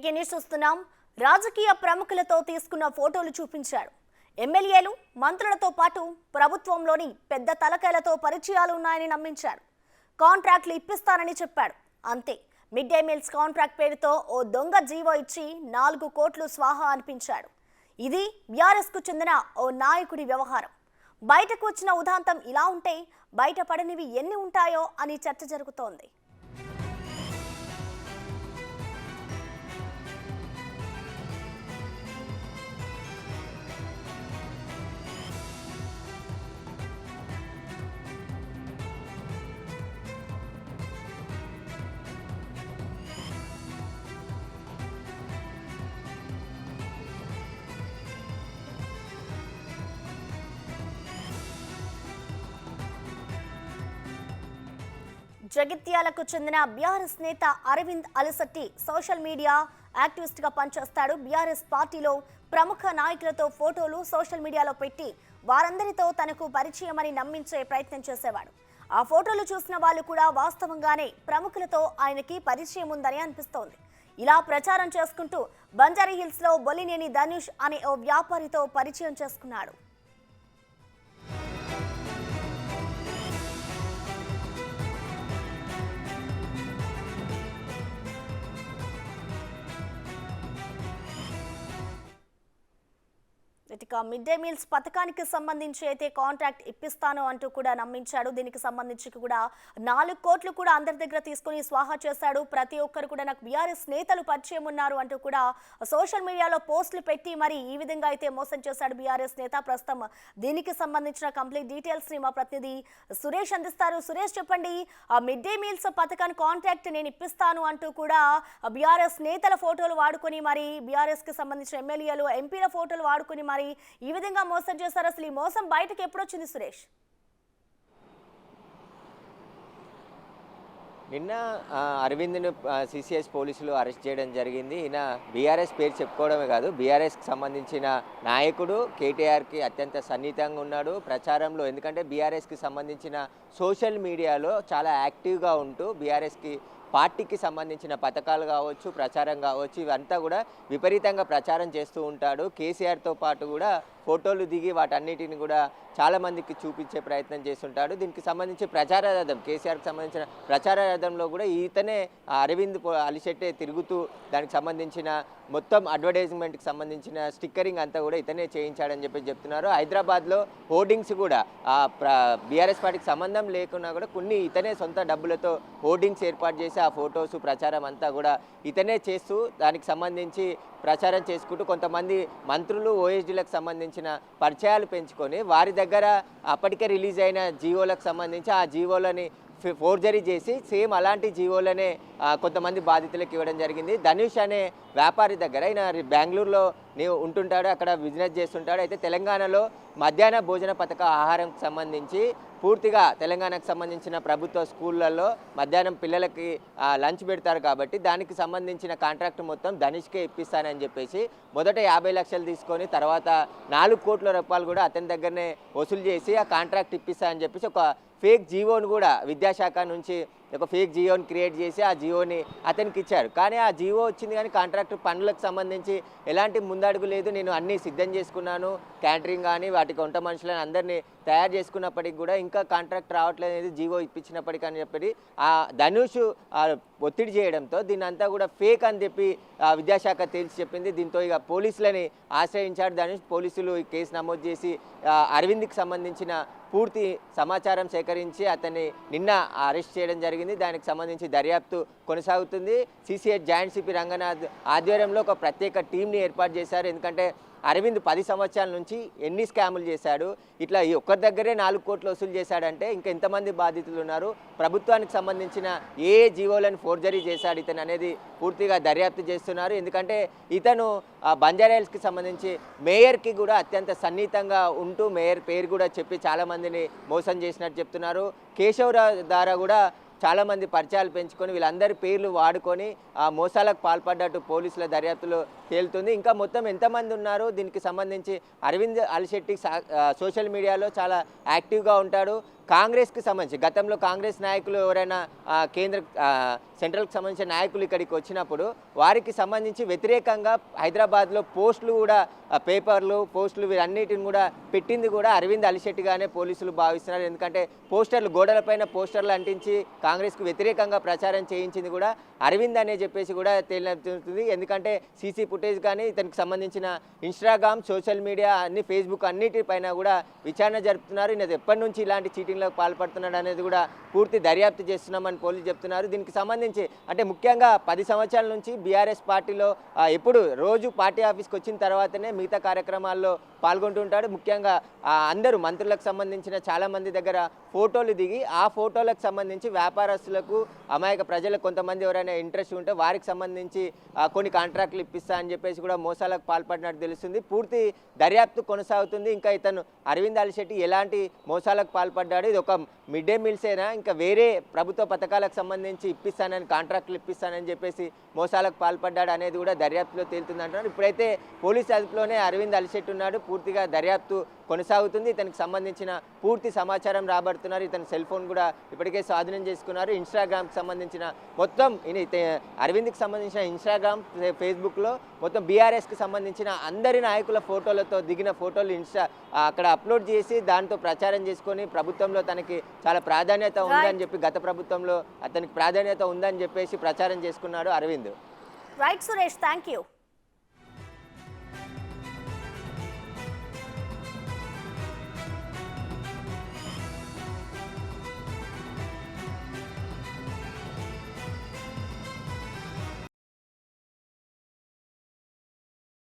Breaking news చూస్తున్నాం. రాజకీయ ప్రముఖులతో తీసుకున్న ఫోటోలు చూపించాడు. ఎమ్మెల్యేలు, మంత్రులతో పాటు ప్రభుత్వంలోని పెద్ద తలకాయలతో పరిచయాలు ఉన్నాయని నమ్మించాడు. కాంట్రాక్టులు ఇప్పిస్తానని చెప్పాడు. అంతే, మిడ్ డే మీల్స్ కాంట్రాక్ట్ పేరుతో ఓ దొంగ జీవో ఇచ్చి 4 కోట్లు స్వాహా అనిపించాడు. ఇది బీఆర్ఎస్ కు చెందిన ఓ నాయకుడి వ్యవహారం. బయటకు వచ్చిన ఉదాంతం ఇలా ఉంటే బయటపడనివి ఎన్ని ఉంటాయో అని చర్చ జరుగుతోంది. జగిత్యాలకు చెందిన బీఆర్ఎస్ నేత అరవింద్ అలసట్టి సోషల్ మీడియా యాక్టివిస్ట్ గా పనిచేస్తాడు. బీఆర్ఎస్ పార్టీలో ప్రముఖ నాయకులతో ఫోటోలు సోషల్ మీడియాలో పెట్టి వారందరితో తనకు పరిచయమని నమ్మించే ప్రయత్నం చేసేవాడు. ఆ ఫోటోలు చూసిన వాళ్ళు కూడా వాస్తవంగానే ప్రముఖులతో ఆయనకి పరిచయం ఉందని అనిపిస్తోంది. ఇలా ప్రచారం చేసుకుంటూ బంజారాహిల్స్ లో బొలినేని ధనుష్ అనే ఓ వ్యాపారితో పరిచయం చేసుకున్నాడు. మిడ్ డే మీల్స్ పథకానికి సంబంధించి అయితే కాంట్రాక్ట్ ఇప్పిస్తాను అంటూ కూడా నమ్మించాడు. దీనికి సంబంధించి కూడా 4 కోట్లు కూడా అందరి దగ్గర తీసుకుని స్వాహా చేశాడు. ప్రతి ఒక్కరు కూడా నాకు బీఆర్ఎస్ నేతలు పరిచయం ఉన్నారు అంటూ కూడా సోషల్ మీడియాలో పోస్టులు పెట్టి మరి ఈ విధంగా అయితే మోసం చేశాడు బీఆర్ఎస్ నేత. ప్రస్తుతం దీనికి సంబంధించిన కంప్లీట్ డీటెయిల్స్ ని మా ప్రతినిధి సురేష్ అందిస్తారు. సురేష్, చెప్పండి, ఆ మిడ్ డే మీల్స్ పథకాన్ని కాంట్రాక్ట్ నేను ఇప్పిస్తాను అంటూ కూడా బీఆర్ఎస్ నేతల ఫోటోలు వాడుకొని మరి బీఆర్ఎస్ కి సంబంధించిన ఎమ్మెల్యేలు, ఎంపీల ఫోటోలు వాడుకొని మరి ఈ విధంగా మోసం చేశారు. అసలు ఈ మోసం బయటకు ఎప్పుడు వచ్చింది సురేష్? నిన్న అరవింద్ను సిసిఎస్ పోలీసులు అరెస్ట్ చేయడం జరిగింది. ఈయన బీఆర్ఎస్ పేరు చెప్పుకోవడమే కాదు, బీఆర్ఎస్కి సంబంధించిన నాయకుడు, కేటీఆర్కి అత్యంత సన్నిహితంగా ఉన్నాడు ప్రచారంలో. ఎందుకంటే బీఆర్ఎస్కి సంబంధించిన సోషల్ మీడియాలో చాలా యాక్టివ్గా ఉంటూ బీఆర్ఎస్కి పార్టీకి సంబంధించిన పథకాలు కావచ్చు, ప్రచారం కావచ్చు, ఇవంతా కూడా విపరీతంగా ప్రచారం చేస్తూ ఉంటాడు. కేసీఆర్తో పాటు కూడా ఫోటోలు దిగి వాటన్నిటిని కూడా చాలామందికి చూపించే ప్రయత్నం చేస్తుంటాడు. దీనికి సంబంధించి ప్రచార రథం, కేసీఆర్కి సంబంధించిన ప్రచార రథంలో కూడా ఈతనే అరవింద్ అలిశెట్టే తిరుగుతూ దానికి సంబంధించిన మొత్తం అడ్వర్టైజ్మెంట్కి సంబంధించిన స్టిక్కరింగ్ అంతా కూడా ఇతనే చేయించాడని చెప్పి చెప్తున్నారు. హైదరాబాద్లో హోర్డింగ్స్ కూడా బీఆర్ఎస్ పార్టీకి సంబంధం లేకున్నా కూడా కొన్ని ఇతనే సొంత డబ్బులతో హోర్డింగ్స్ ఏర్పాటు చేసి ఆ ఫొటోస్ ప్రచారం అంతా కూడా ఇతనే చేస్తూ దానికి సంబంధించి ప్రచారం చేసుకుంటూ కొంతమంది మంత్రులు, ఓఎస్డీలకు సంబంధించిన పరిచయాలు పెంచుకొని వారి దగ్గర అప్పటికే రిలీజ్ అయిన జీవోలకు సంబంధించి ఆ జీవోలని ఫోర్జరీ చేసి సేమ్ అలాంటి జీవోలనే కొంతమంది బాధితులకు ఇవ్వడం జరిగింది. ధనుష్ అనే వ్యాపారి దగ్గర ఆయన బెంగళూరులో ఉంటుంటాడు, అక్కడ బిజినెస్ చేస్తుంటాడు. అయితే తెలంగాణలో మధ్యాహ్న భోజన పథక ఆహారంకి సంబంధించి పూర్తిగా తెలంగాణకు సంబంధించిన ప్రభుత్వ స్కూళ్ళల్లో మధ్యాహ్నం పిల్లలకి లంచ్ పెడతారు కాబట్టి దానికి సంబంధించిన కాంట్రాక్ట్ మొత్తం ధనుష్కే ఇప్పిస్తానని చెప్పేసి మొదట 50 లక్షలు తీసుకొని తర్వాత 4 కోట్ల రూపాయలు కూడా అతని దగ్గరనే వసూలు చేసి ఆ కాంట్రాక్ట్ ఇప్పిస్తానని చెప్పేసి ఒక ఫేక్ జీవోను కూడా విద్యాశాఖ నుంచి ఒక ఫేక్ జియోని క్రియేట్ చేసి ఆ జియోని అతనికి ఇచ్చారు. కానీ ఆ జియో వచ్చింది కానీ కాంట్రాక్ట్ పనులకు సంబంధించి ఎలాంటి ముందడుగు లేదు. నేను అన్నీ సిద్ధం చేసుకున్నాను, క్యాటరింగ్ కానీ వాటికి వంట మనుషులని అందరినీ తయారు చేసుకున్నప్పటికి కూడా ఇంకా కాంట్రాక్ట్ రావట్లేదు అనేది జియో ఇప్పించినప్పటికీ అని చెప్పి ఆ ధనుష్ ఒత్తిడి చేయడంతో దీన్ని అంతా కూడా ఫేక్ అని చెప్పి విద్యాశాఖ తేల్చి చెప్పింది. దీంతో ఇక పోలీసులని ఆశ్రయించాడు ధనుష్. పోలీసులు ఈ కేసు నమోదు చేసి అరవింద్కి సంబంధించిన పూర్తి సమాచారం సేకరించి అతన్ని నిన్న అరెస్ట్ చేయడం జరిగింది. దానికి సంబంధించి దర్యాప్తు కొనసాగుతుంది. సిసిఎస్ జాయింట్ సిపి రంగనాథ్ ఆధ్వర్యంలో ఒక ప్రత్యేక టీంని ఏర్పాటు చేశారు. ఎందుకంటే అరవింద్ 10 సంవత్సరాల నుంచి ఎన్ని స్కాములు చేశాడు, ఇట్లా ఈ ఒక్కరి దగ్గరే 4 కోట్లు వసూలు చేశాడంటే ఇంకా ఎంతమంది బాధితులు ఉన్నారు, ప్రభుత్వానికి సంబంధించిన ఏ జీవోలను ఫోర్జరీ చేశాడు ఇతను అనేది పూర్తిగా దర్యాప్తు చేస్తున్నారు. ఎందుకంటే ఇతను బంజారాహిల్స్కి సంబంధించి మేయర్కి కూడా అత్యంత సన్నిహితంగా ఉంటూ మేయర్ పేరు కూడా చెప్పి చాలామందిని మోసం చేసినట్టు చెప్తున్నారు. కేశవరావు ద్వారా కూడా చాలామంది పరిచయాలు పెంచుకొని వీళ్ళందరి పేర్లు వాడుకొని ఆ మోసాలకు పాల్పడ్డట్టు పోలీసుల దర్యాప్తులో తేలుతుంది. ఇంకా మొత్తం ఎంతమంది ఉన్నారు దీనికి సంబంధించి అరవింద్ అలిశెట్టి సోషల్ మీడియాలో చాలా యాక్టివ్గా ఉంటాడు. కాంగ్రెస్కి సంబంధించి గతంలో కాంగ్రెస్ నాయకులు ఎవరైనా సెంట్రల్కి సంబంధించిన నాయకులు ఇక్కడికి వచ్చినప్పుడు వారికి సంబంధించి వ్యతిరేకంగా హైదరాబాద్లో పోస్టులు కూడా పేపర్లు పోస్టులు వీరన్నిటిని కూడా పెట్టింది కూడా అరవింద్ అలిశెట్టిగానే పోలీసులు భావిస్తున్నారు. ఎందుకంటే పోస్టర్లు గోడలపైన పోస్టర్లు అంటించి కాంగ్రెస్కు వ్యతిరేకంగా ప్రచారం చేయించింది కూడా అరవింద్ అనే చెప్పేసి కూడా తేలినవుతుంది. ఎందుకంటే సీసీ ఫుటేజ్ కానీ ఇతనికి సంబంధించిన ఇన్స్టాగ్రామ్ సోషల్ మీడియా అన్ని ఫేస్బుక్ అన్నిటిపైన కూడా విచారణ జరుపుతున్నారు. ఈయన ఎప్పటి నుంచి ఇలాంటి చీటింగ్లకు పాల్పడుతున్నాడు అనేది కూడా పూర్తి దర్యాప్తు చేస్తున్నామని పోలీసులు చెప్తున్నారు. దీనికి సంబంధించి అంటే ముఖ్యంగా 10 సంవత్సరాల నుంచి బీఆర్ఎస్ పార్టీలో ఎప్పుడు రోజు పార్టీ ఆఫీస్కి వచ్చిన తర్వాతనే మిగతా కార్యక్రమాల్లో పాల్గొంటుంటాడు. ముఖ్యంగా అందరూ మంత్రులకు సంబంధించిన చాలామంది దగ్గర ఫోటోలు దిగి ఆ ఫోటోలకు సంబంధించి వ్యాపారస్తులకు అమాయక ప్రజలకు కొంతమంది ఎవరైనా ఇంట్రెస్ట్ ఉంటే వారికి సంబంధించి కొన్ని కాంట్రాక్టులు ఇప్పిస్తా అని చెప్పేసి కూడా మోసాలకు పాల్పడినట్టు తెలుస్తుంది. పూర్తి దర్యాప్తు కొనసాగుతుంది. ఇంకా ఇతను అరవింద్ అలిశెట్టి ఎలాంటి మోసాలకు పాల్పడ్డాడు, ఇది ఒక మిడ్ డే మీల్సేనా ఇంకా వేరే ప్రభుత్వ పథకాలకు సంబంధించి ఇప్పిస్తానని కాంట్రాక్టులు ఇప్పిస్తానని చెప్పేసి మోసాలకు పాల్పడ్డాడు అనేది కూడా దర్యాప్తులో తేలుతుంది అంటున్నారు. ఇప్పుడైతే పోలీస్ అదుపులోనే అరవింద్ అలిశెట్టి ఉన్నాడు. పూర్తిగా దర్యాప్తు కొనసాగుతుంది. ఇతనికి సంబంధించిన పూర్తి సమాచారం రాబడుతున్నారు. ఇతని సెల్ ఫోన్ కూడా ఇప్పటికే స్వాధీనం చేసుకున్నారు. ఇన్స్టాగ్రామ్కి సంబంధించిన మొత్తం అరవింద్కి సంబంధించిన ఇన్స్టాగ్రామ్ ఫేస్బుక్లో మొత్తం బీఆర్ఎస్కి సంబంధించిన అందరి నాయకుల ఫోటోలతో దిగిన ఫోటోలు అక్కడ అప్లోడ్ చేసి దాంతో ప్రచారం చేసుకొని ప్రభుత్వంలో తనకి చాలా ప్రాధాన్యత ఉందని చెప్పి గత ప్రభుత్వంలో అతనికి ప్రాధాన్యత ఉందని చెప్పేసి ప్రచారం చేసుకున్నాడు Arvind. Right Suresh, thank you.